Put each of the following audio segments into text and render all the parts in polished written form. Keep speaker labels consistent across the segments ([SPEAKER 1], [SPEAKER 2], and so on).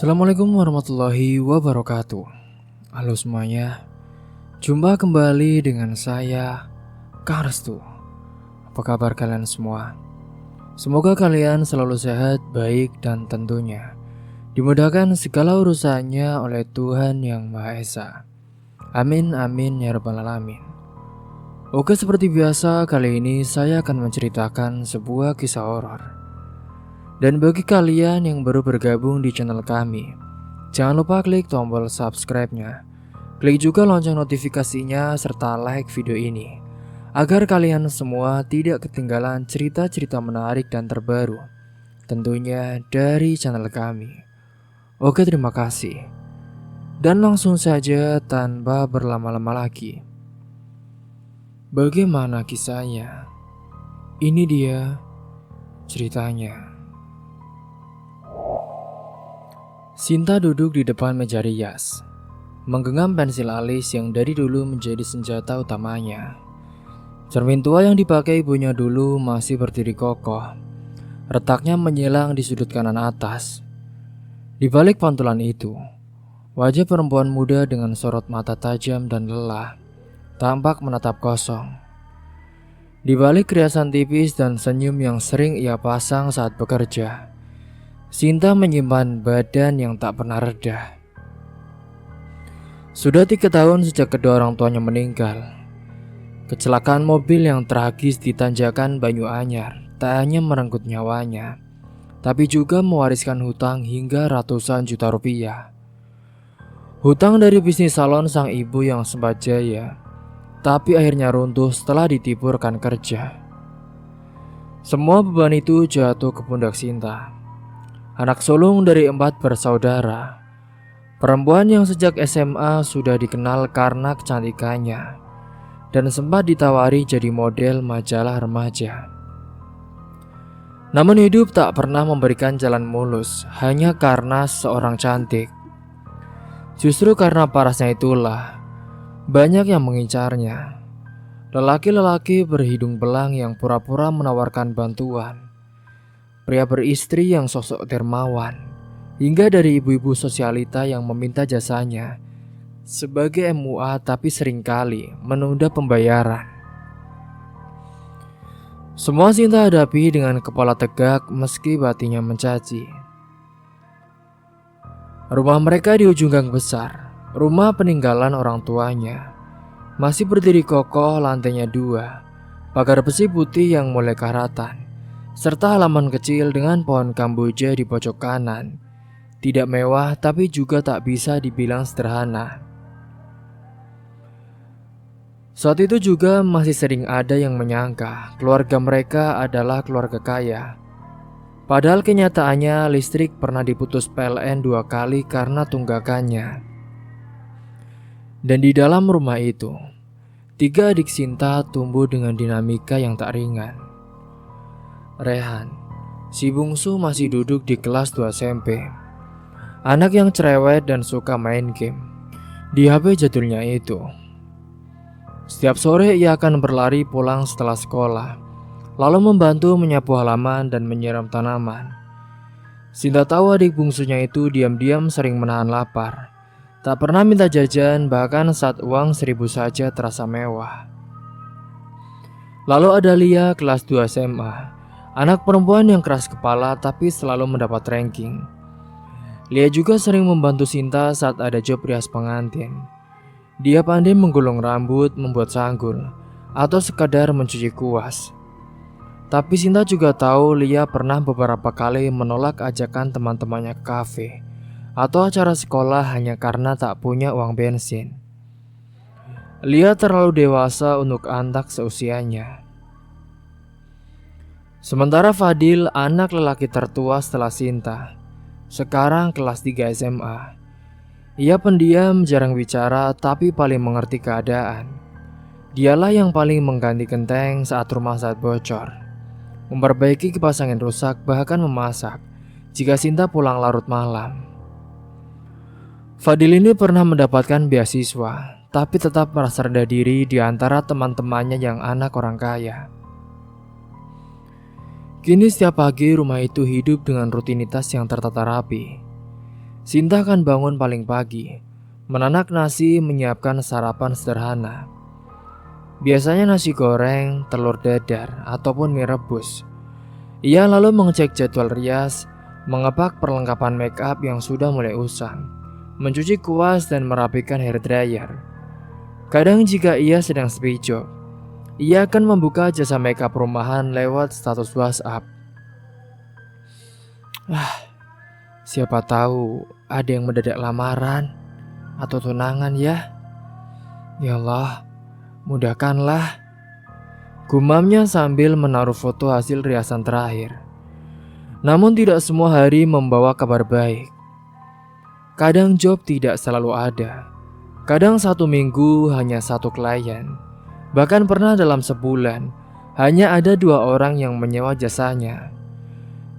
[SPEAKER 1] Assalamualaikum warahmatullahi wabarakatuh. Halo semuanya, jumpa kembali dengan saya, Kak Restu. Apa kabar kalian semua? Semoga kalian selalu sehat, baik, dan tentunya dimudahkan segala urusannya oleh Tuhan Yang Maha Esa. Amin amin ya rabbal alamin. Oke, seperti biasa kali ini saya akan menceritakan sebuah kisah horor. Dan bagi kalian yang baru bergabung di channel kami, jangan lupa klik tombol subscribe-nya. Klik juga lonceng notifikasinya serta like video ini agar kalian semua tidak ketinggalan cerita-cerita menarik dan terbaru tentunya dari channel kami. Oke, terima kasih. Dan langsung saja tanpa berlama-lama lagi. Bagaimana kisahnya? Ini dia ceritanya. Sinta duduk di depan meja rias, menggenggam pensil alis yang dari dulu menjadi senjata utamanya. Cermin tua yang dipakai ibunya dulu masih berdiri kokoh, retaknya menyilang di sudut kanan atas. Di balik pantulan itu, wajah perempuan muda dengan sorot mata tajam dan lelah tampak menatap kosong. Di balik riasan tipis dan senyum yang sering ia pasang saat bekerja, Sinta menyimpan badan yang tak pernah reda. Sudah 3 tahun sejak kedua orang tuanya meninggal. Kecelakaan mobil yang tragis di tanjakan Banyuanyar tak hanya merenggut nyawanya, tapi juga mewariskan hutang hingga ratusan juta rupiah. Hutang dari bisnis salon sang ibu yang sempat jaya, tapi akhirnya runtuh setelah ditipu rekan kerja. Semua beban itu jatuh ke pundak Sinta, anak sulung dari 4 bersaudara. Perempuan yang sejak SMA sudah dikenal karena kecantikannya dan sempat ditawari jadi model majalah remaja. Namun hidup tak pernah memberikan jalan mulus hanya karena seorang cantik. Justru karena parasnya itulah banyak yang mengincarnya. Lelaki-lelaki berhidung belang yang pura-pura menawarkan bantuan, pria beristri yang sosok dermawan, hingga dari ibu-ibu sosialita yang meminta jasanya sebagai MUA tapi seringkali menunda pembayaran. Semua Sinta hadapi dengan kepala tegak meski batinnya mencaci. Rumah mereka di ujung gang besar, rumah peninggalan orang tuanya, masih berdiri kokoh, lantainya 2, pagar besi putih yang mulai karatan, serta halaman kecil dengan pohon kamboja di pojok kanan. Tidak mewah tapi juga tak bisa dibilang sederhana. Saat itu juga masih sering ada yang menyangka keluarga mereka adalah keluarga kaya. Padahal kenyataannya listrik pernah diputus PLN 2 kali karena tunggakannya. Dan di dalam rumah itu, 3 adik Sinta tumbuh dengan dinamika yang tak ringan. Rehan, si bungsu, masih duduk di kelas 2 SMP. Anak yang cerewet dan suka main game di HP jadulnya itu. Setiap sore ia akan berlari pulang setelah sekolah, lalu membantu menyapu halaman dan menyiram tanaman. Sinta tahu adik bungsunya itu diam-diam sering menahan lapar. Tak pernah minta jajan, bahkan saat uang 1.000 saja terasa mewah. Lalu ada Lia, kelas 2 SMA. Anak perempuan yang keras kepala tapi selalu mendapat ranking. Lia juga sering membantu Sinta saat ada job rias pengantin. Dia pandai menggulung rambut, membuat sanggul, atau sekadar mencuci kuas. Tapi Sinta juga tahu Lia pernah beberapa kali menolak ajakan teman-temannya ke kafe atau acara sekolah hanya karena tak punya uang bensin. Lia terlalu dewasa untuk anak seusianya. Sementara Fadil, anak lelaki tertua setelah Sinta, sekarang kelas 3 SMA. Ia pendiam, jarang bicara, tapi paling mengerti keadaan. Dialah yang paling mengganti genteng saat rumah bocor, memperbaiki kipas angin rusak, bahkan memasak jika Sinta pulang larut malam. Fadil ini pernah mendapatkan beasiswa, tapi tetap merasa rendah diri di antara teman-temannya yang anak orang kaya. Kini setiap pagi rumah itu hidup dengan rutinitas yang tertata rapi. Sinta akan bangun paling pagi, menanak nasi, menyiapkan sarapan sederhana. Biasanya nasi goreng, telur dadar, ataupun mie rebus. Ia lalu mengecek jadwal rias, mengepak perlengkapan make up yang sudah mulai usang, mencuci kuas dan merapikan hair dryer. Kadang jika ia sedang sepi job, ia akan membuka jasa make up rumahan lewat status WhatsApp. Siapa tahu ada yang mendadak lamaran atau tunangan ya. Ya Allah, mudahkanlah, gumamnya sambil menaruh foto hasil riasan terakhir. Namun tidak semua hari membawa kabar baik. Kadang job tidak selalu ada. Kadang satu minggu hanya satu klien. Bahkan pernah dalam sebulan hanya ada 2 orang yang menyewa jasanya.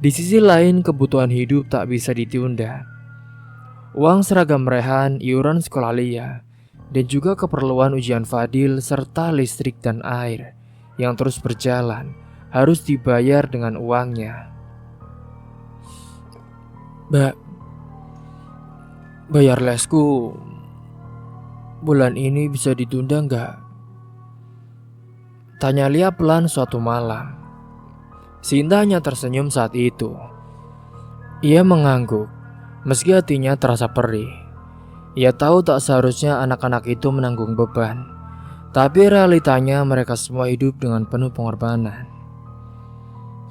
[SPEAKER 1] Di sisi lain, kebutuhan hidup tak bisa ditunda. Uang seragam Rehan, iuran sekolah Lia, dan juga keperluan ujian Fadil serta listrik dan air yang terus berjalan harus dibayar dengan uangnya. Mbak, bayar lesku bulan ini bisa ditunda nggak? Tanya Lia pelan suatu malam. Sinta hanya tersenyum saat itu. Ia mengangguk, meski hatinya terasa perih. Ia tahu tak seharusnya anak-anak itu menanggung beban, tapi realitanya mereka semua hidup dengan penuh pengorbanan.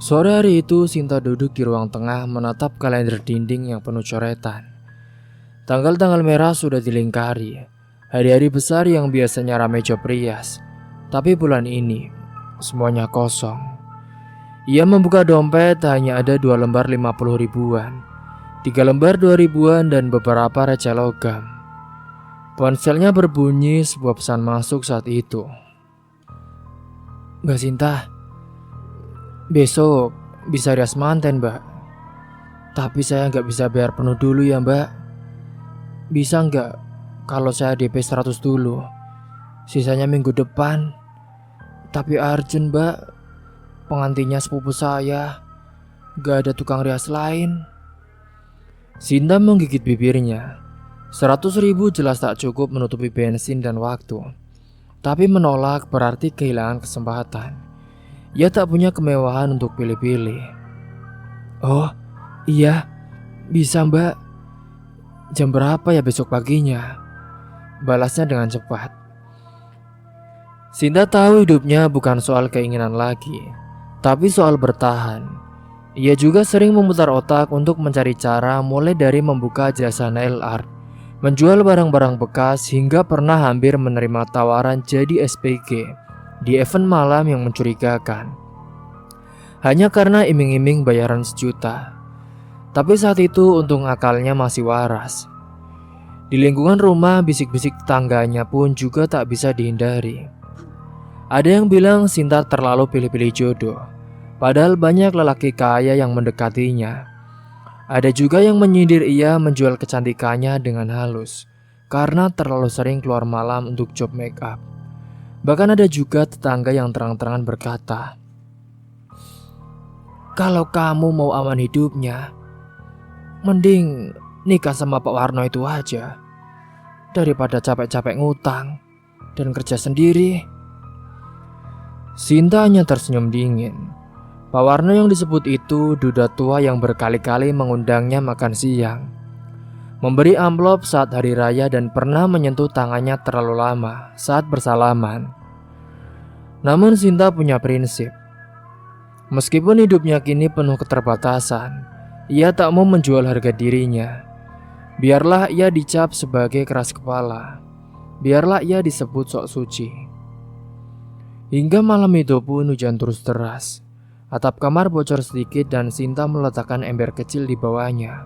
[SPEAKER 1] Sore hari itu, Sinta duduk di ruang tengah menatap kalender dinding yang penuh coretan. Tanggal-tanggal merah sudah dilingkari, hari-hari besar yang biasanya ramai job rias, tapi bulan ini semuanya kosong. Ia membuka dompet, hanya ada 2 lembar 50 ribuan, 3 lembar 2 ribuan dan beberapa receh logam. Ponselnya berbunyi, sebuah pesan masuk saat itu. Mbak Sinta, besok bisa rias manten mbak, tapi saya nggak bisa bayar penuh dulu ya mbak. Bisa nggak kalau saya DP 100 dulu, sisanya minggu depan. Tapi urgent mbak, pengantinnya sepupu saya, gak ada tukang rias lain. Sinta menggigit bibirnya. 100 ribu jelas tak cukup menutupi bensin dan waktu. Tapi menolak berarti kehilangan kesempatan. Ia tak punya kemewahan untuk pilih-pilih. Oh iya, bisa mbak. Jam berapa ya besok paginya? Balasnya dengan cepat. Sinta tahu hidupnya bukan soal keinginan lagi, tapi soal bertahan. Ia juga sering memutar otak untuk mencari cara, mulai dari membuka jasa nail art, menjual barang-barang bekas, hingga pernah hampir menerima tawaran jadi SPG di event malam yang mencurigakan. Hanya karena iming-iming bayaran 1 juta. Tapi saat itu untung akalnya masih waras. Di lingkungan rumah, bisik-bisik tetangganya pun juga tak bisa dihindari. Ada yang bilang Sinta terlalu pilih-pilih jodoh, padahal banyak lelaki kaya yang mendekatinya. Ada juga yang menyindir ia menjual kecantikannya dengan halus, karena terlalu sering keluar malam untuk job make up. Bahkan ada juga tetangga yang terang-terangan berkata, kalau kamu mau aman hidupnya, mending nikah sama Pak Warno itu aja, daripada capek-capek ngutang dan kerja sendiri. Sinta hanya tersenyum dingin. Pak Warno yang disebut itu duda tua yang berkali-kali mengundangnya makan siang, memberi amplop saat hari raya, dan pernah menyentuh tangannya terlalu lama saat bersalaman. Namun Sinta punya prinsip. Meskipun hidupnya kini penuh keterbatasan, ia tak mau menjual harga dirinya. Biarlah ia dicap sebagai keras kepala, biarlah ia disebut sok suci. Hingga malam itu pun hujan terus deras. Atap kamar bocor sedikit dan Sinta meletakkan ember kecil di bawahnya.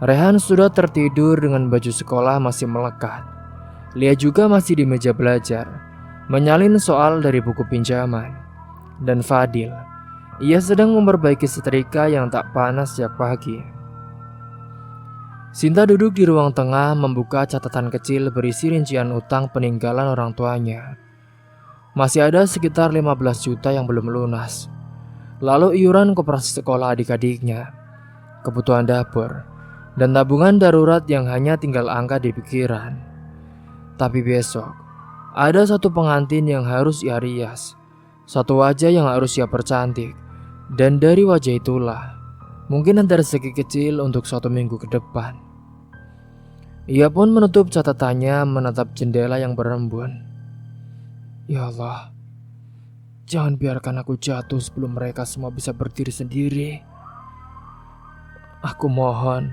[SPEAKER 1] Rehan sudah tertidur dengan baju sekolah masih melekat. Lia juga masih di meja belajar, menyalin soal dari buku pinjaman. Dan Fadil, ia sedang memperbaiki setrika yang tak panas sejak pagi. Sinta duduk di ruang tengah membuka catatan kecil berisi rincian utang peninggalan orang tuanya. Masih ada sekitar 15 juta yang belum lunas. Lalu iuran koperasi sekolah adik-adiknya, kebutuhan dapur, dan tabungan darurat yang hanya tinggal angka di pikiran. Tapi besok, ada satu pengantin yang harus ia rias, satu wajah yang harus ia percantik, dan dari wajah itulah mungkin ada rezeki kecil untuk suatu minggu ke depan. Ia pun menutup catatannya menatap jendela yang berembun. Ya Allah, jangan biarkan aku jatuh sebelum mereka semua bisa berdiri sendiri. Aku mohon,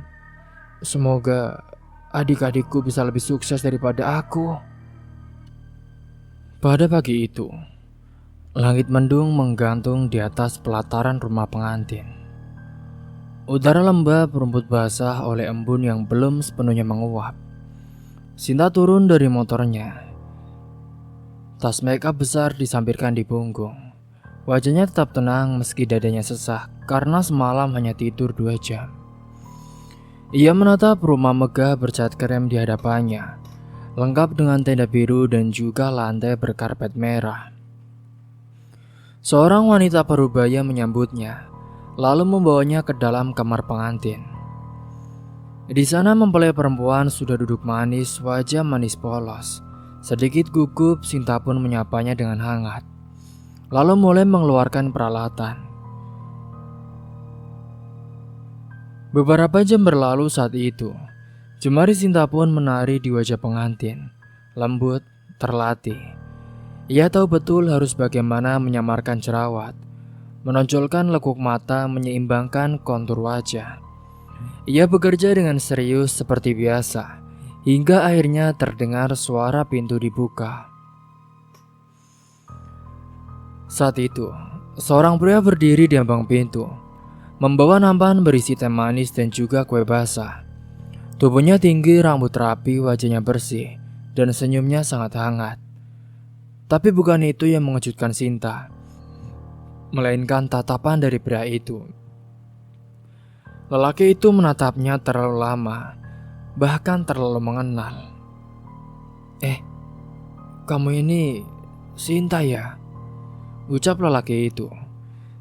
[SPEAKER 1] semoga adik-adikku bisa lebih sukses daripada aku. Pada pagi itu, langit mendung menggantung di atas pelataran rumah pengantin. Udara lembab, rumput basah oleh embun yang belum sepenuhnya menguap. Sinta turun dari motornya. Tas make up besar disampirkan di punggung. Wajahnya tetap tenang meski dadanya sesak karena semalam hanya tidur 2 jam. Ia menatap rumah megah bercat krem di hadapannya, lengkap dengan tenda biru dan juga lantai berkarpet merah. Seorang wanita parubaya menyambutnya, lalu membawanya ke dalam kamar pengantin. Di sana mempelai perempuan sudah duduk manis, wajah manis polos. Sedikit gugup, Sinta pun menyapanya dengan hangat, lalu mulai mengeluarkan peralatan. Beberapa jam berlalu saat itu. Jemari Sinta pun menari di wajah pengantin, lembut, terlatih. Ia tahu betul harus bagaimana menyamarkan jerawat, menonjolkan lekuk mata, menyeimbangkan kontur wajah. Ia bekerja dengan serius seperti biasa, hingga akhirnya terdengar suara pintu dibuka. Saat itu, seorang pria berdiri di ambang pintu, membawa nampan berisi teh manis dan juga kue basah. Tubuhnya tinggi, rambut rapi, wajahnya bersih, dan senyumnya sangat hangat. Tapi bukan itu yang mengejutkan Sinta, melainkan tatapan dari pria itu. Lelaki itu menatapnya terlalu lama, bahkan terlalu mengenal. Kamu ini Sinta ya?" ucap lelaki itu.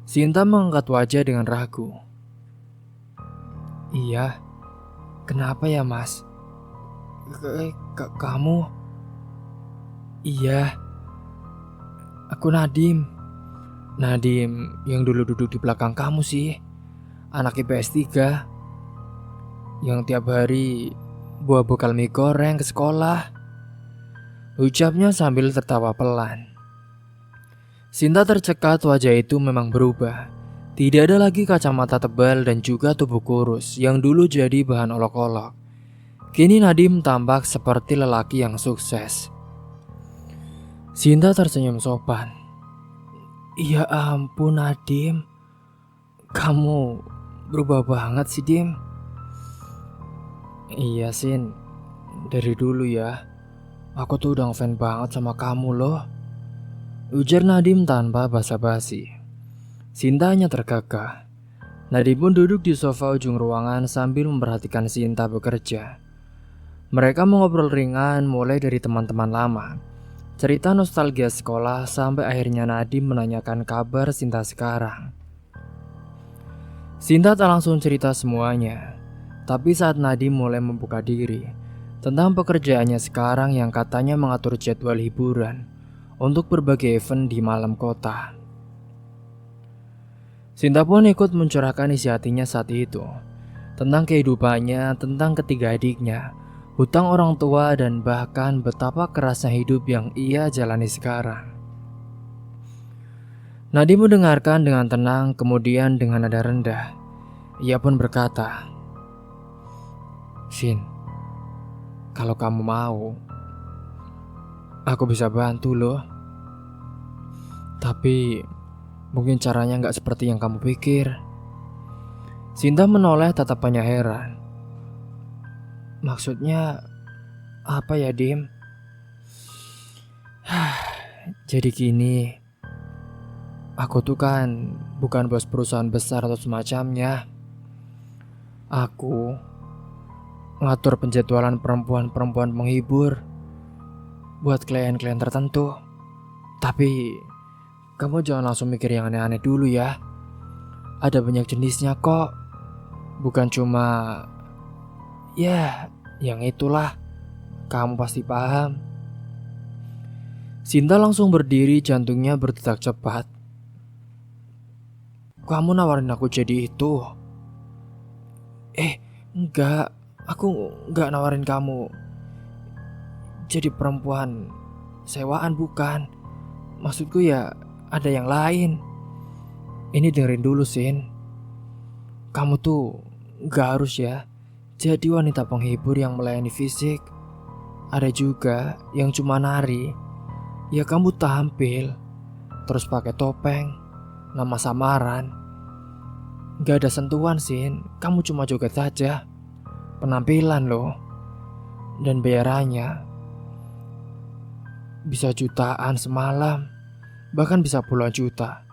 [SPEAKER 1] Sinta mengangkat wajah dengan ragu. "Iya, kenapa ya mas?" Kamu?" "Iya, aku Nadim. Nadim yang dulu duduk di belakang kamu sih. Anak IPS 3 yang tiap hari bawa bekal mie goreng ke sekolah," ucapnya sambil tertawa pelan. Sinta tercekat, wajah itu memang berubah. Tidak ada lagi kacamata tebal dan juga tubuh kurus yang dulu jadi bahan olok-olok. Kini Nadim tampak seperti lelaki yang sukses. Sinta tersenyum sopan. "Ya ampun Nadim, kamu berubah banget sih Dim." "Iya Sin, dari dulu ya, aku tuh udah ngefans banget sama kamu loh," ujar Nadim tanpa basa-basi. Sinta hanya terkekeh. Nadim pun duduk di sofa ujung ruangan sambil memperhatikan Sinta bekerja. Mereka mengobrol ringan mulai dari teman-teman lama, cerita nostalgia sekolah, sampai akhirnya Nadim menanyakan kabar Sinta sekarang. Sinta tak langsung cerita semuanya, tapi saat Nadim mulai membuka diri tentang pekerjaannya sekarang yang katanya mengatur jadwal hiburan untuk berbagai event di malam kota, Sinta pun ikut mencurahkan isi hatinya saat itu, tentang kehidupannya, tentang ketiga adiknya, hutang orang tua, dan bahkan betapa kerasnya hidup yang ia jalani sekarang. Nadim mendengarkan dengan tenang, kemudian dengan nada rendah, ia pun berkata, "Sin, kalau kamu mau, aku bisa bantu loh. Tapi mungkin caranya gak seperti yang kamu pikir." Sinta menoleh, tatapannya heran. "Maksudnya apa ya Dim?" "Jadi gini, aku tuh kan bukan bos perusahaan besar atau semacamnya. Aku ngatur penjadwalan perempuan-perempuan menghibur buat klien-klien tertentu. Tapi kamu jangan langsung mikir yang aneh-aneh dulu ya. Ada banyak jenisnya kok. Bukan cuma Ya, yang itulah. Kamu pasti paham. Sinta langsung berdiri, jantungnya berdetak cepat. Kamu nawarin aku jadi itu? Enggak. Aku enggak nawarin kamu jadi perempuan sewaan, bukan. Maksudku ya ada yang lain. Ini dengerin dulu, Sin. Kamu tuh enggak harus ya jadi wanita penghibur yang melayani fisik. Ada juga yang cuma nari. Ya kamu tampil, terus pakai topeng, nama samaran. Gak ada sentuhan, Sin. Kamu cuma joget saja. Penampilan loh. Dan bayarannya bisa jutaan semalam. Bahkan bisa puluhan juta.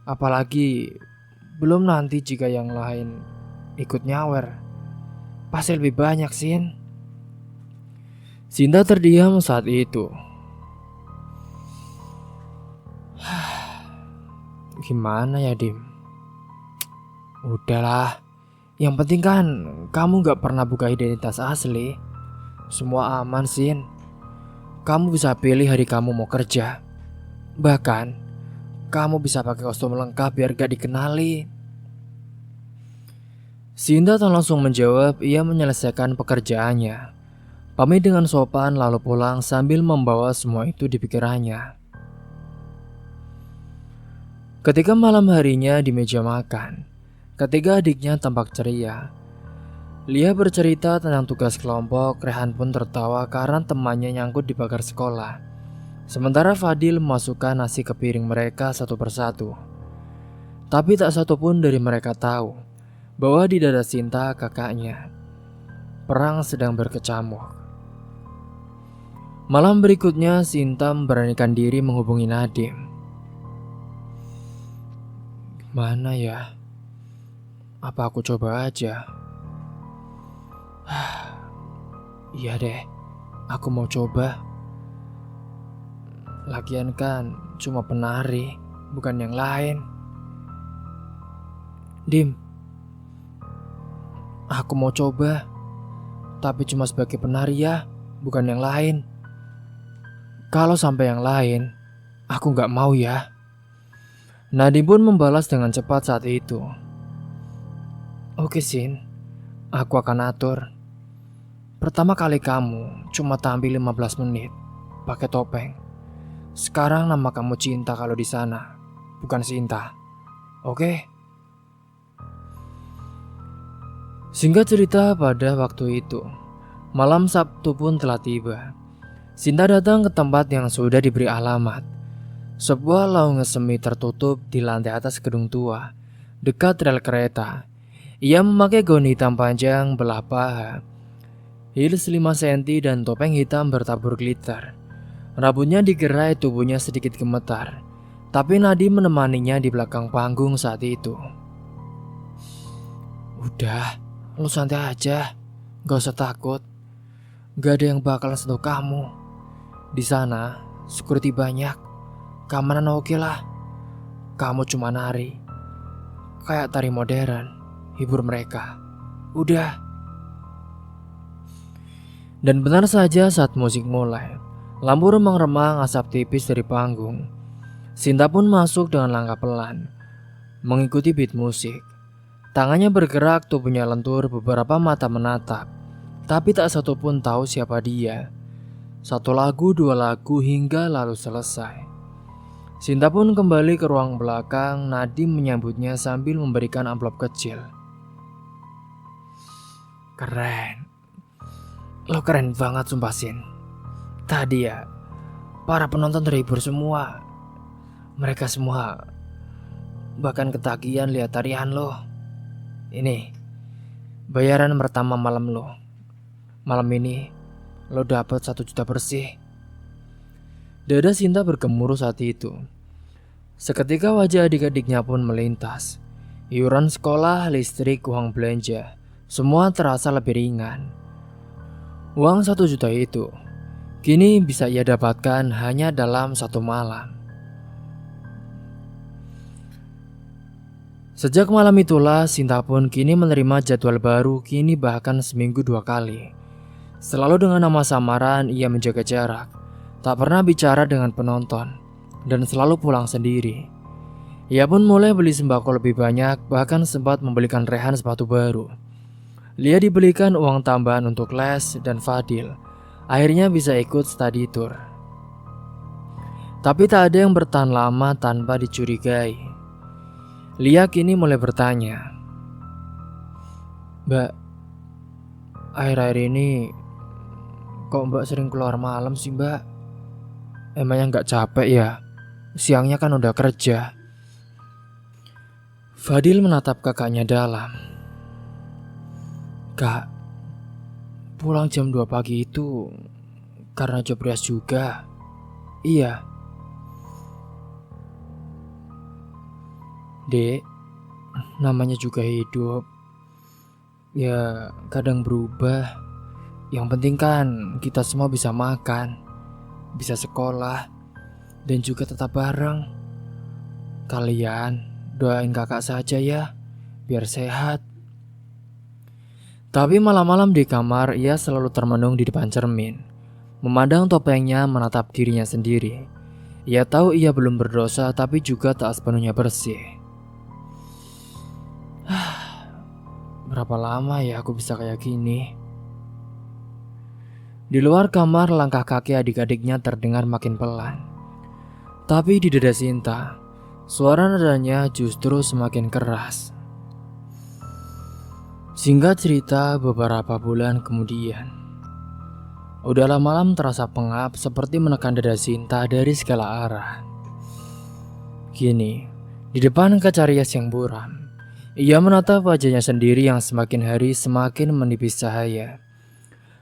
[SPEAKER 1] Apalagi belum nanti jika yang lain ikut nyawer. Pasti lebih banyak, Sin. Sinta terdiam saat itu. Gimana ya, Dim? Udahlah. Yang penting kan kamu gak pernah buka identitas asli. Semua aman, Sin. Kamu bisa pilih hari kamu mau kerja. Bahkan kamu bisa pakai kostum lengkap biar gak dikenali. Sinta tak langsung menjawab. Ia menyelesaikan pekerjaannya, pamit dengan sopan lalu pulang sambil membawa semua itu di pikirannya. Ketika malam harinya di meja makan, ketiga adiknya tampak ceria. Lia bercerita tentang tugas kelompok, Rehan pun tertawa karena temannya nyangkut di pagar sekolah. Sementara Fadil memasukkan nasi ke piring mereka satu persatu. Tapi tak satu pun dari mereka tahu bahwa di dada Sinta, kakaknya, perang sedang berkecamuk. Malam berikutnya, Sinta memberanikan diri menghubungi Nadim. Mana ya? Apa aku coba aja? Iya deh, aku mau coba. Lagian kan cuma penari, bukan yang lain. Dim, aku mau coba, tapi cuma sebagai penari ya, bukan yang lain. Kalau sampai yang lain, aku gak mau ya. Nadim pun membalas dengan cepat saat itu. Oke, Sin, aku akan atur. Pertama kali kamu cuma tampil 15 menit pakai topeng. Sekarang nama kamu Cinta kalau di sana, bukan Sinta. Oke? Singkat cerita, pada waktu itu malam Sabtu pun telah tiba. Sinta datang ke tempat yang sudah diberi alamat. Sebuah lowongan semi tertutup di lantai atas gedung tua, dekat rel kereta. Ia memakai gaun hitam panjang belah paha, heels 5 cm dan topeng hitam bertabur glitter. Rambutnya digerai, tubuhnya sedikit gemetar. Tapi Nadim menemaninya di belakang panggung saat itu. Udah, lu santai aja, gak usah takut. Gak ada yang bakalan sentuh kamu. Di sana, security banyak. Keamanan oke lah. Kamu cuma nari, kayak tari modern, hibur mereka. Udah. Dan benar saja saat musik mulai, lampu remang-remang asap tipis dari panggung. Sinta pun masuk dengan langkah pelan, mengikuti beat musik. Tangannya bergerak, tubuhnya lentur, beberapa mata menatap. Tapi tak satu pun tahu siapa dia. Satu lagu, dua lagu, hingga lalu selesai. Sinta pun kembali ke ruang belakang. Nadim menyambutnya sambil memberikan amplop kecil. Keren. Lo keren banget sumpah, Sin. Tadi ya, para penonton terhibur semua. Mereka semua bahkan ketagihan lihat tarian lo. Ini bayaran pertama malam lo. Malam ini lo dapat 1 juta bersih. Dada Sinta bergemuruh saat itu. Seketika wajah adik-adiknya pun melintas. Iuran sekolah, listrik, uang belanja, semua terasa lebih ringan. Uang 1 juta itu kini bisa ia dapatkan hanya dalam 1 malam. Sejak malam itulah, Sinta pun kini menerima jadwal baru, kini bahkan seminggu 2 kali. Selalu dengan nama samaran, ia menjaga jarak, tak pernah bicara dengan penonton, dan selalu pulang sendiri. Ia pun mulai beli sembako lebih banyak, bahkan sempat membelikan Rehan sepatu baru. Lia dibelikan uang tambahan untuk les, dan Fadil akhirnya bisa ikut study tour. Tapi tak ada yang bertahan lama tanpa dicurigai. Lia kini mulai bertanya, "Mbak, akhir-akhir ini kok Mbak sering keluar malam sih, Mbak? Emangnya nggak capek ya? Siangnya kan udah kerja." Fadil menatap kakaknya dalam. "Kak, pulang jam 2 pagi itu karena job desk juga." "Iya." "Dek, namanya juga hidup. Ya, kadang berubah. Yang penting kan kita semua bisa makan, bisa sekolah, dan juga tetap bareng. Kalian doain kakak saja ya, biar sehat." Tapi malam-malam di kamar, ia selalu termenung di depan cermin, memandang topengnya, menatap dirinya sendiri. Ia tahu ia belum berdosa, tapi juga tak sepenuhnya bersih. Berapa lama ya aku bisa kayak gini? Di luar kamar, langkah kaki adik-adiknya terdengar makin pelan. Tapi di dada Sinta, suara nadanya justru semakin keras. Singkat cerita, beberapa bulan kemudian, udara malam terasa pengap seperti menekan dada Sinta dari segala arah. Kini, di depan kaca rias yang buram, ia menatap wajahnya sendiri yang semakin hari semakin menipis cahaya.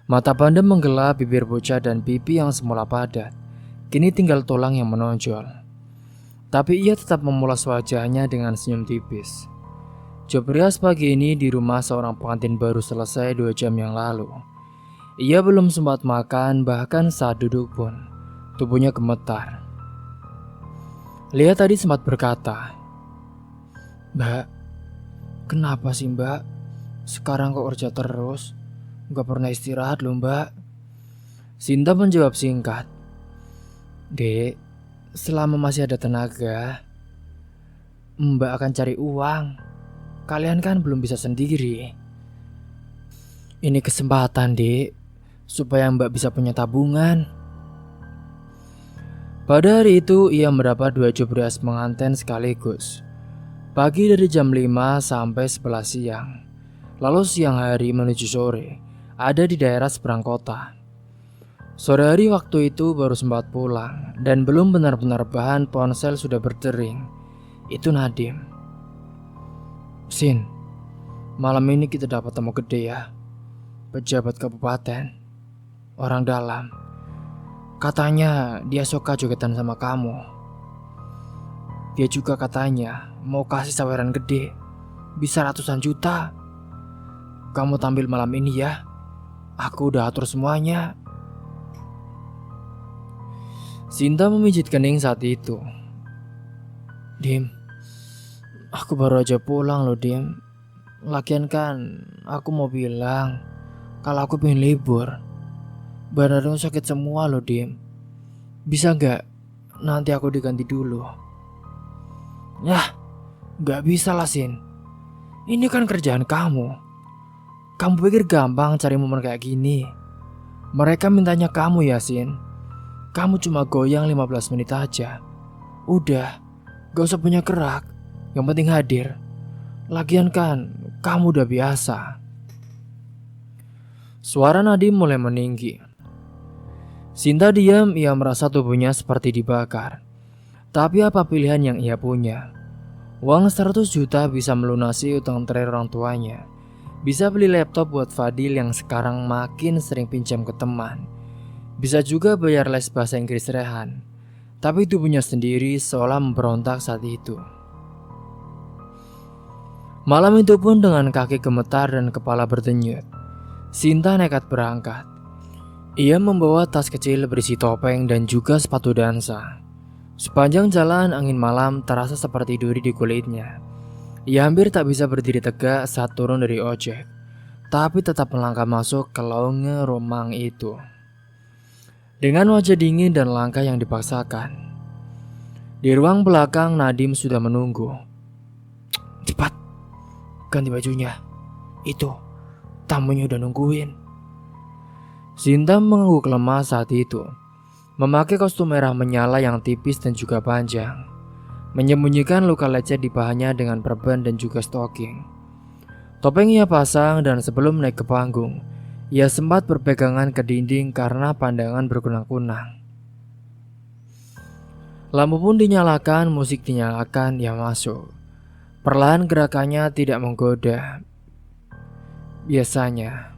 [SPEAKER 1] Mata pandem menggelap, bibir pucat dan pipi yang semula padat kini tinggal tulang yang menonjol. Tapi ia tetap memulas wajahnya dengan senyum tipis. Job rias pagi ini di rumah seorang pengantin baru selesai 2 jam yang lalu. Ia belum sempat makan, bahkan saat duduk pun tubuhnya gemetar. Lia tadi sempat berkata, "Mbak, kenapa sih Mbak? Sekarang kok kerja terus? Gak pernah istirahat loh Mbak." Sinta menjawab singkat, "Dek, selama masih ada tenaga, Mbak akan cari uang. Kalian kan belum bisa sendiri. Ini kesempatan Dek, supaya Mbak bisa punya tabungan." Pada hari itu ia mendapat 2 job desk pengantin sekaligus. Pagi dari jam 5 sampai 11 siang. Lalu siang hari menuju sore, ada di daerah seberang kota. Sore hari waktu itu baru sempat pulang dan belum benar-benar bahan ponsel sudah berdering. Itu Nadim. "Sin, malam ini kita dapat tamu gede ya. Pejabat kabupaten, orang dalam. Katanya dia suka jogetan sama kamu. Dia juga katanya mau kasih saweran gede, bisa ratusan juta. Kamu tampil malam ini ya. Aku udah atur semuanya." Sinta memijit kening saat itu. "Dim, aku baru aja pulang loh Dim. Lagian kan aku mau bilang kalau aku pengen libur. Badanku sakit semua loh Dim. Bisa gak nanti aku diganti dulu?" "Yah, gak bisa lah Sin. Ini kan kerjaan kamu. Kamu pikir gampang cari momen kayak gini? Mereka mintanya kamu ya Sin. Kamu cuma goyang 15 menit aja. Udah, gak usah punya gerak. Yang penting hadir. Lagian kan kamu udah biasa." Suara Nadim mulai meninggi. Sinta diam, ia merasa tubuhnya seperti dibakar. Tapi apa pilihan yang ia punya? Uang 100 juta bisa melunasi utang terakhir orang tuanya. Bisa beli laptop buat Fadil yang sekarang makin sering pinjam ke teman. Bisa juga bayar les bahasa Inggris Rehan. Tapi tubuhnya sendiri seolah memberontak saat itu. Malam itu pun dengan kaki gemetar dan kepala berdenyut, Sinta nekat berangkat. Ia membawa tas kecil berisi topeng dan juga sepatu dansa. Sepanjang jalan angin malam terasa seperti duri di kulitnya. Ia hampir tak bisa berdiri tegak saat turun dari ojek, tapi tetap melangkah masuk ke lowongan rumah itu. Dengan wajah dingin dan langkah yang dipaksakan. Di ruang belakang Nadim sudah menunggu. Cepat, ganti bajunya. Itu, tamunya udah nungguin. Sinta mengangguk lemah saat itu. Memakai kostum merah menyala yang tipis dan juga panjang. Menyembunyikan luka lecet di pahanya dengan perban dan juga stocking. Topeng ia pasang dan sebelum naik ke panggung, ia sempat berpegangan ke dinding karena pandangan berkunang-kunang. Lampu pun dinyalakan, musik dinyalakan, ia masuk. Perlahan gerakannya tidak menggoda biasanya,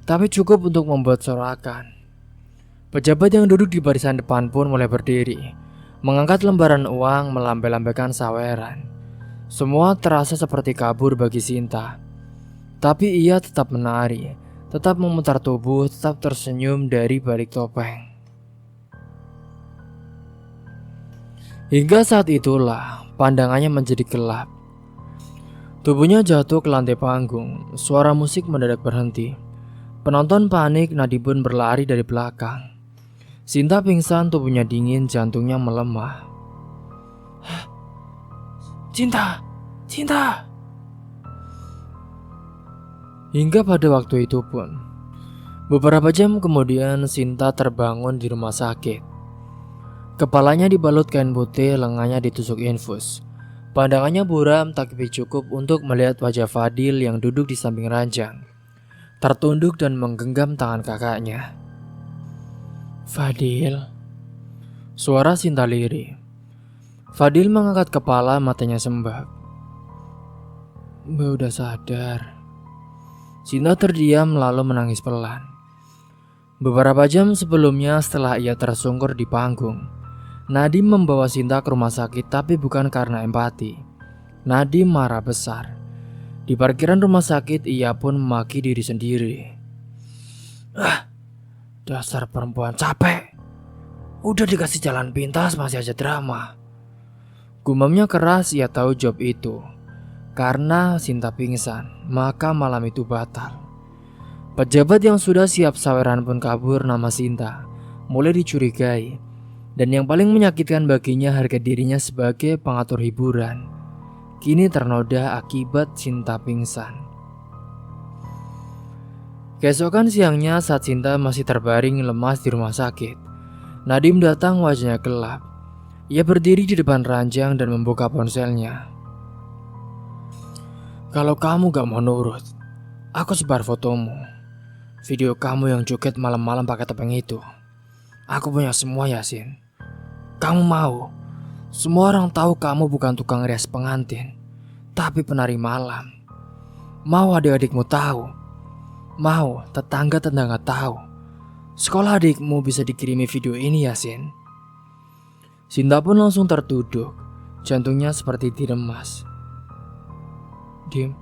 [SPEAKER 1] tapi cukup untuk membuat sorakan. Pejabat yang duduk di barisan depan pun mulai berdiri, mengangkat lembaran uang, melambai-lambaikan saweran. Semua terasa seperti kabur bagi Sinta. Tapi ia tetap menari, tetap memutar tubuh, tetap tersenyum dari balik topeng. Hingga saat itulah pandangannya menjadi gelap. Tubuhnya jatuh ke lantai panggung, suara musik mendadak berhenti. Penonton panik, Nadim pun berlari dari belakang. Sinta pingsan, tubuhnya dingin, jantungnya melemah. Cinta, Cinta. Hingga pada waktu itu pun, beberapa jam kemudian Sinta terbangun di rumah sakit. Kepalanya dibalut kain putih, lengannya ditusuk infus. Pandangannya buram tapi cukup untuk melihat wajah Fadil yang duduk di samping ranjang, tertunduk dan menggenggam tangan kakaknya. Fadil, suara Sinta lirih. Fadil mengangkat kepala, matanya sembab. Mbak udah sadar. Sinta terdiam lalu menangis pelan. Beberapa jam sebelumnya setelah ia tersungkur di panggung, Nadim membawa Sinta ke rumah sakit tapi bukan karena empati. Nadim marah besar. Di parkiran rumah sakit ia pun memaki diri sendiri. Dasar perempuan capek. Udah dikasih jalan pintas masih aja drama. Gumamnya keras, ia tahu job itu. Karena Sinta pingsan, maka malam itu batal. Pejabat yang sudah siap saweran pun kabur nama Sinta, mulai dicurigai. Dan yang paling menyakitkan baginya harga dirinya sebagai pengatur hiburan kini ternoda akibat Sinta pingsan. Keesokan siangnya saat Sinta masih terbaring lemas di rumah sakit, Nadim datang, wajahnya gelap. Ia berdiri di depan ranjang dan membuka ponselnya. Kalau kamu gak mau nurut, aku sebar fotomu. Video kamu yang joget malam-malam pakai topeng itu. Aku punya semua, Yasin. Kamu mau? Semua orang tahu kamu bukan tukang rias pengantin, tapi penari malam. Mau adik-adikmu tahu? Mau tetangga-tetangga tahu? Sekolah adikmu bisa dikirimi video ini, Yasin. Sinta pun langsung tertunduk, jantungnya seperti diremas. Dim,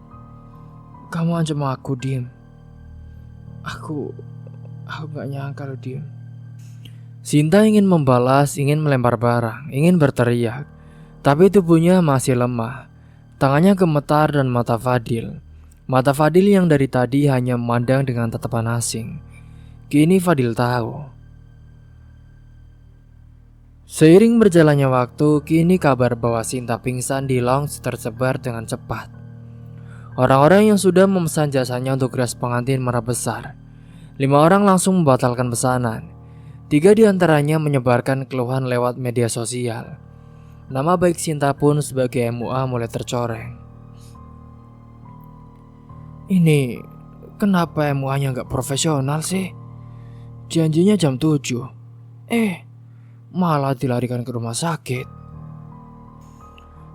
[SPEAKER 1] kamu ancam aku, Dim. Aku gak nyangka loh, Dim. Sinta ingin membalas, ingin melempar barang, ingin berteriak, tapi tubuhnya masih lemah. Tangannya gemetar dan mata Fadil yang dari tadi hanya memandang dengan tatapan asing, kini Fadil tahu. Seiring berjalannya waktu, kini kabar bahwa Sinta pingsan di lounge tersebar dengan cepat. Orang-orang yang sudah memesan jasanya untuk rias pengantin merah besar. 5 orang langsung membatalkan pesanan. 3 diantaranya menyebarkan keluhan lewat media sosial. Nama baik Sinta pun sebagai MUA mulai tercoreng. Ini kenapa MUA-nya gak profesional sih? Janjinya jam 7. Malah dilarikan ke rumah sakit.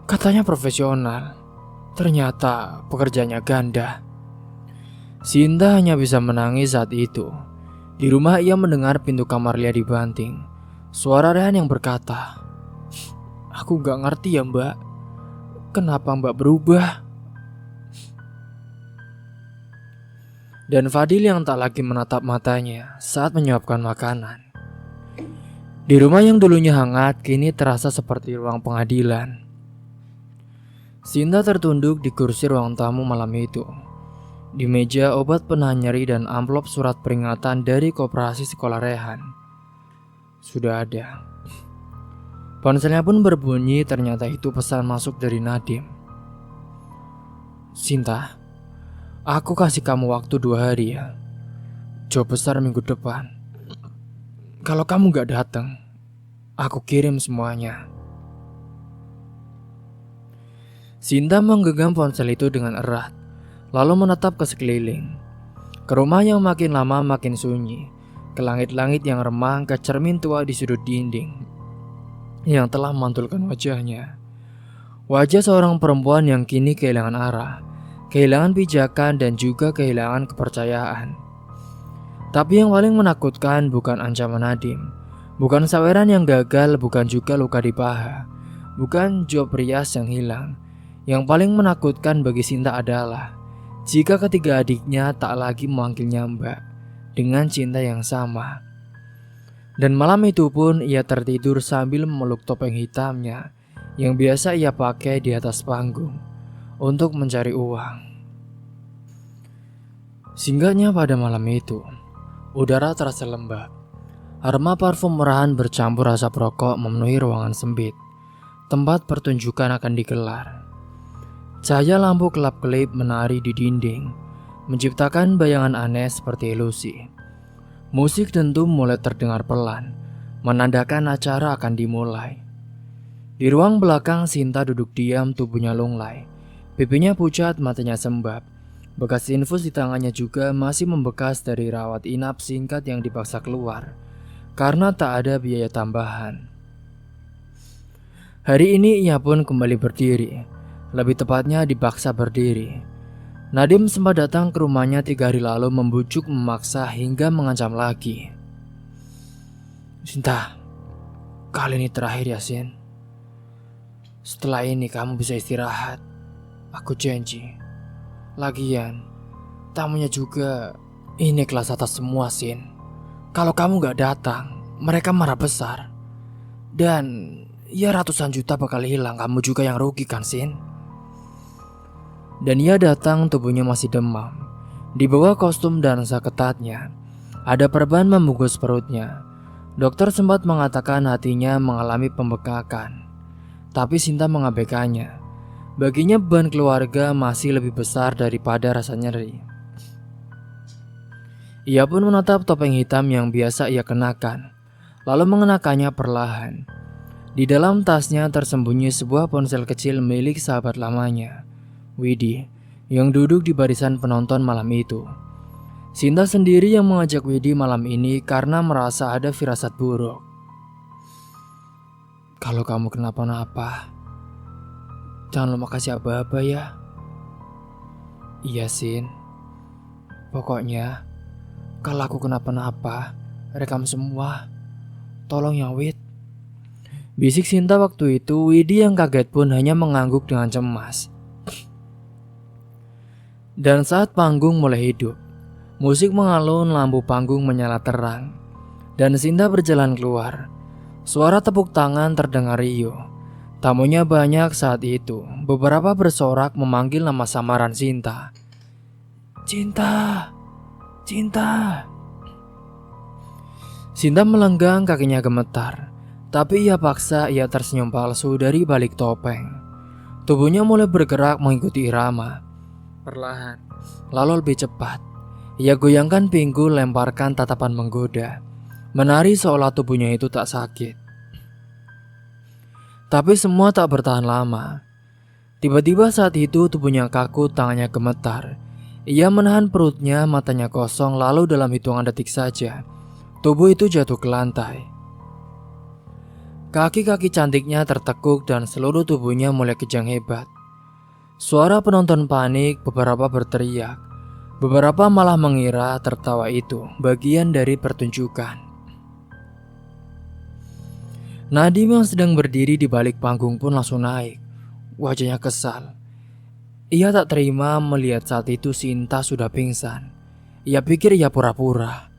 [SPEAKER 1] Katanya profesional, ternyata pekerjaannya ganda. Sinta hanya bisa menangis saat itu. Di rumah ia mendengar pintu kamar Lia dibanting. Suara Rehan yang berkata, "Aku gak ngerti ya mbak, kenapa mbak berubah?" Dan Fadil yang tak lagi menatap matanya saat menyuapkan makanan. Di rumah yang dulunya hangat, kini terasa seperti ruang pengadilan. Sinta tertunduk di kursi ruang tamu malam itu. Di meja obat penahan nyeri dan amplop surat peringatan dari koperasi sekolah Rehan. Sudah ada. Ponselnya pun berbunyi, ternyata itu pesan masuk dari Nadim. Sinta, aku kasih kamu waktu 2 hari ya. Job besar minggu depan. Kalau kamu gak datang, aku kirim semuanya. Sinta menggenggam ponsel itu dengan erat, lalu menatap ke sekeliling. Ke rumah yang makin lama makin sunyi, ke langit-langit yang remang, ke cermin tua di sudut dinding yang telah memantulkan wajahnya. Wajah seorang perempuan yang kini kehilangan arah, kehilangan pijakan dan juga kehilangan kepercayaan. Tapi yang paling menakutkan bukan ancaman Nadim, bukan saweran yang gagal, bukan juga luka di paha, bukan job rias yang hilang. Yang paling menakutkan bagi Sinta adalah jika ketiga adiknya tak lagi memanggilnya Mbak dengan cinta yang sama. Dan malam itu pun ia tertidur sambil memeluk topeng hitamnya yang biasa ia pakai di atas panggung untuk mencari uang. Singkatnya pada malam itu, udara terasa lembab. Aroma parfum murahan bercampur asap rokok memenuhi ruangan sempit. Tempat pertunjukan akan digelar. Cahaya lampu kelap-kelip menari di dinding, menciptakan bayangan aneh seperti ilusi. Musik tentu mulai terdengar pelan, menandakan acara akan dimulai. Di ruang belakang Sinta duduk diam, tubuhnya lunglai. Pipinya pucat, matanya sembab. Bekas infus di tangannya juga masih membekas dari rawat inap singkat yang dipaksa keluar karena tak ada biaya tambahan. Hari ini ia pun kembali berdiri, lebih tepatnya dipaksa berdiri. Nadim sempat datang ke rumahnya 3 hari lalu, membujuk, memaksa hingga mengancam lagi. Sinta, kali ini terakhir ya Sin. Setelah ini kamu bisa istirahat. Aku janji. Lagian, tamunya juga ini kelas atas semua Sin. Kalau kamu gak datang, mereka marah besar. Dan ya ratusan juta bakal hilang, kamu juga yang rugi kan Sin. Dan ia datang, tubuhnya masih demam. Di bawah kostum dansa ketatnya, ada perban membungkus perutnya. Dokter sempat mengatakan hatinya mengalami pembekakan, tapi Sinta mengabaikannya. Baginya beban keluarga masih lebih besar daripada rasa nyeri. Ia pun menatap topeng hitam yang biasa ia kenakan, lalu mengenakannya perlahan. Di dalam tasnya tersembunyi sebuah ponsel kecil milik sahabat lamanya, Widi, yang duduk di barisan penonton malam itu. Sinta sendiri yang mengajak Widi malam ini karena merasa ada firasat buruk. Kalau kamu kenapa-napa, jangan lupa kasih aba-aba ya. Iya Sin. Pokoknya kalau aku kenapa-napa, rekam semua. Tolong ya Wid. Bisik Sinta waktu itu. Widi yang kaget pun hanya mengangguk dengan cemas. Dan saat panggung mulai hidup, musik mengalun, lampu panggung menyala terang, dan Sinta berjalan keluar. Suara tepuk tangan terdengar riuh. Tamunya banyak saat itu. Beberapa bersorak memanggil nama samaran Sinta. Cinta, Cinta. Sinta melenggang, kakinya gemetar. Tapi ia paksa, ia tersenyum palsu dari balik topeng. Tubuhnya mulai bergerak mengikuti irama. Perlahan, lalu lebih cepat. Ia goyangkan pinggul, lemparkan tatapan menggoda. Menari seolah tubuhnya itu tak sakit. Tapi semua tak bertahan lama. Tiba-tiba saat itu tubuhnya kaku, tangannya gemetar. Ia menahan perutnya, matanya kosong, lalu dalam hitungan detik saja, tubuh itu jatuh ke lantai. Kaki-kaki cantiknya tertekuk dan seluruh tubuhnya mulai kejang hebat. Suara penonton panik, beberapa berteriak. Beberapa malah mengira tertawa itu bagian dari pertunjukan. Nadim yang sedang berdiri di balik panggung pun langsung naik. Wajahnya kesal. Ia tak terima melihat saat itu Sinta sudah pingsan. Ia pikir ia pura-pura.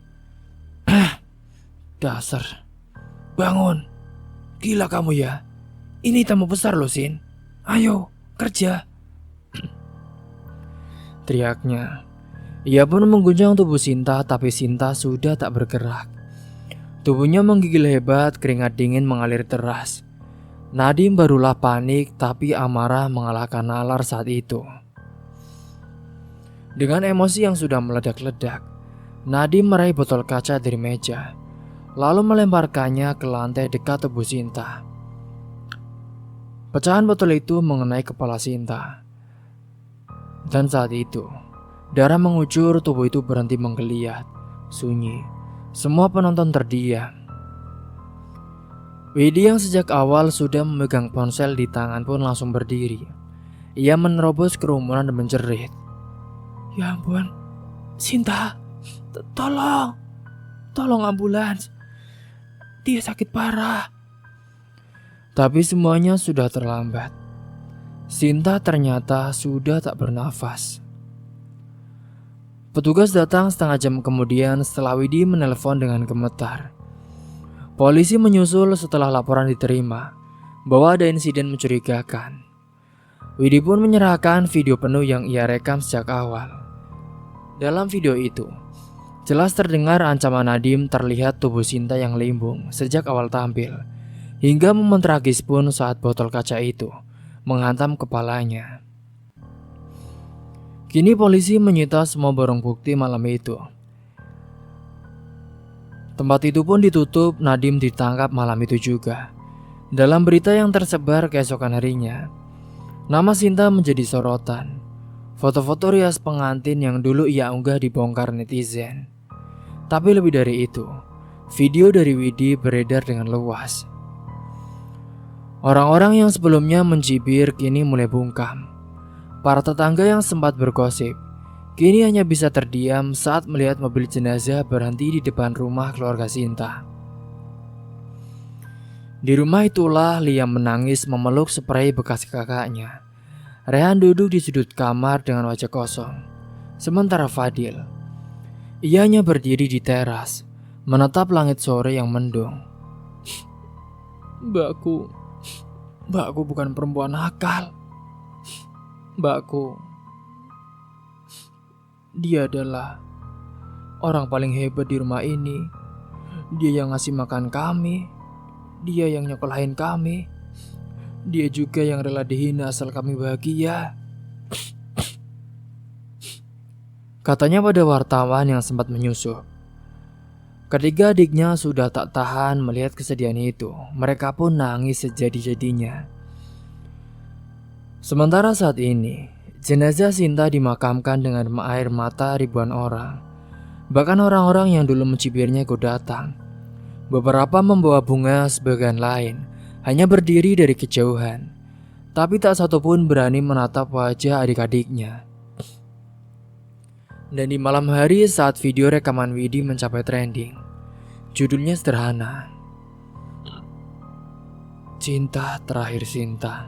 [SPEAKER 1] Dasar. Bangun. Gila kamu ya. Ini tamu besar loh Sin. Ayo, kerja," teriaknya. Ia pun mengguncang tubuh Sinta, tapi Sinta sudah tak bergerak. Tubuhnya menggigil hebat, keringat dingin mengalir deras. Nadim barulah panik, tapi amarah mengalahkan nalar saat itu. Dengan emosi yang sudah meledak-ledak, Nadim meraih botol kaca dari meja, lalu melemparkannya ke lantai dekat tubuh Sinta. Pecahan botol itu mengenai kepala Sinta. Dan saat itu, darah mengucur, tubuh itu berhenti menggeliat, sunyi. Semua penonton terdiam. Widi yang sejak awal sudah memegang ponsel di tangan pun langsung berdiri. Ia menerobos kerumunan dan menjerit, "Ya ampun, Sinta, tolong ambulans, dia sakit parah." Tapi semuanya sudah terlambat. Sinta ternyata sudah tak bernafas. Petugas datang setengah jam kemudian setelah Widi menelpon dengan gemetar. Polisi menyusul setelah laporan diterima bahwa ada insiden mencurigakan. Widi pun menyerahkan video penuh yang ia rekam sejak awal. Dalam video itu, jelas terdengar ancaman Nadim, terlihat tubuh Sinta yang limbung sejak awal tampil, hingga momen tragis pun saat botol kaca itu menghantam kepalanya. Kini polisi menyita semua barang bukti malam itu. Tempat itu pun ditutup, Nadim ditangkap malam itu juga. Dalam berita yang tersebar keesokan harinya, nama Sinta menjadi sorotan. Foto-foto rias pengantin yang dulu ia unggah dibongkar netizen. Tapi lebih dari itu, video dari Widi beredar dengan luas. Orang-orang yang sebelumnya mencibir kini mulai bungkam. Para tetangga yang sempat bergosip kini hanya bisa terdiam saat melihat mobil jenazah berhenti di depan rumah keluarga Sinta. Di rumah itulah Liam menangis memeluk spray bekas kakaknya. Rehan duduk di sudut kamar dengan wajah kosong. Sementara Fadil, ia hanya berdiri di teras, menatap langit sore yang mendung. Mbakku bukan perempuan nakal. Mbakku, dia adalah orang paling hebat di rumah ini. Dia yang ngasih makan kami, dia yang nyekolahin kami, dia juga yang rela dihina asal kami bahagia, katanya pada wartawan yang sempat menyusup. Ketiga adiknya sudah tak tahan melihat kesedihan itu. Mereka pun nangis sejadi-jadinya. Sementara saat ini, jenazah Sinta dimakamkan dengan air mata ribuan orang. Bahkan orang-orang yang dulu mencibirnya ikut datang. Beberapa membawa bunga, sebagian lain hanya berdiri dari kejauhan. Tapi tak satupun berani menatap wajah adik-adiknya. Dan di malam hari saat video rekaman Widi mencapai trending, judulnya sederhana, "Cinta Terakhir Sinta."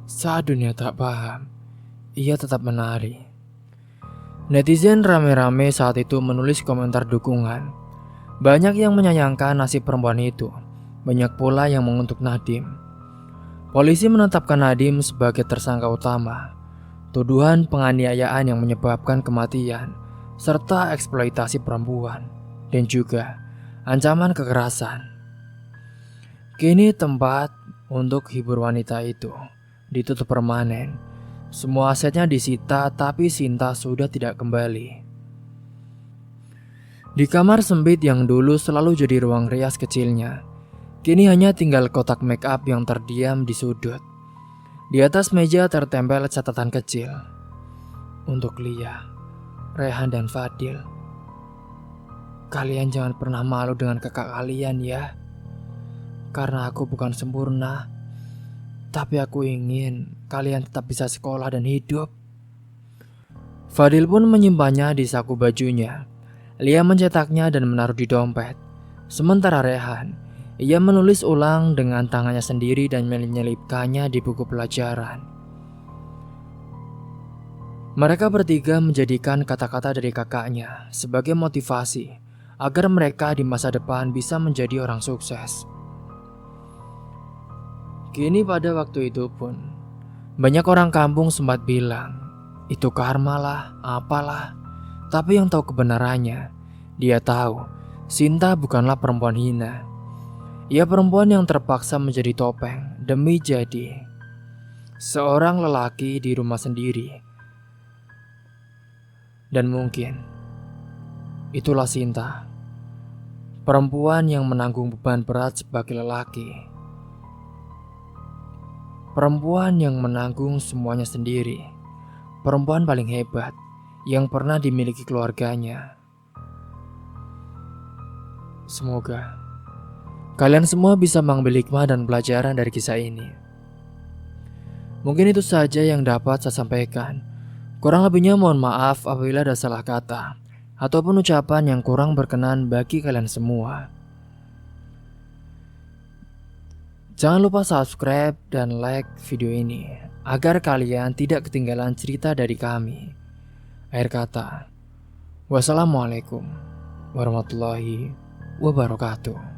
[SPEAKER 1] Saat dunia tak paham, ia tetap menari. Netizen rame-rame saat itu menulis komentar dukungan. Banyak yang menyayangkan nasib perempuan itu, banyak pula yang mengutuk Nadim. Polisi menetapkan Nadim sebagai tersangka utama. Tuduhan penganiayaan yang menyebabkan kematian, serta eksploitasi perempuan, dan juga ancaman kekerasan. Kini tempat untuk hibur wanita itu ditutup permanen. Semua asetnya disita, tapi Sinta sudah tidak kembali. Di kamar sempit yang dulu selalu jadi ruang rias kecilnya, kini hanya tinggal kotak make up yang terdiam di sudut. Di atas meja tertempel catatan kecil. Untuk Lia, Rehan dan Fadil. Kalian jangan pernah malu dengan kakak kalian ya. Karena aku bukan sempurna, tapi aku ingin kalian tetap bisa sekolah dan hidup. Fadil pun menyimpannya di saku bajunya. Lia mencetaknya dan menaruh di dompet. Sementara Rehan, ia menulis ulang dengan tangannya sendiri dan menyelipkannya di buku pelajaran. Mereka bertiga menjadikan kata-kata dari kakaknya sebagai motivasi agar mereka di masa depan bisa menjadi orang sukses. Kini pada waktu itu pun, Banyak orang kampung sempat bilang, itu karma lah, apalah. Tapi yang tahu kebenarannya, dia tahu Sinta bukanlah perempuan hina. Ia perempuan yang terpaksa menjadi topeng demi jadi seorang lelaki di rumah sendiri. Dan mungkin itulah Sinta, perempuan yang menanggung beban berat sebagai lelaki. Perempuan yang menanggung semuanya sendiri. Perempuan paling hebat yang pernah dimiliki keluarganya. Semoga kalian semua bisa mengambil hikmah dan pelajaran dari kisah ini. Mungkin itu saja yang dapat saya sampaikan. Kurang lebihnya mohon maaf apabila ada salah kata ataupun ucapan yang kurang berkenan bagi kalian semua. Jangan lupa subscribe dan like video ini agar kalian tidak ketinggalan cerita dari kami. Akhir kata, wassalamualaikum warahmatullahi wabarakatuh.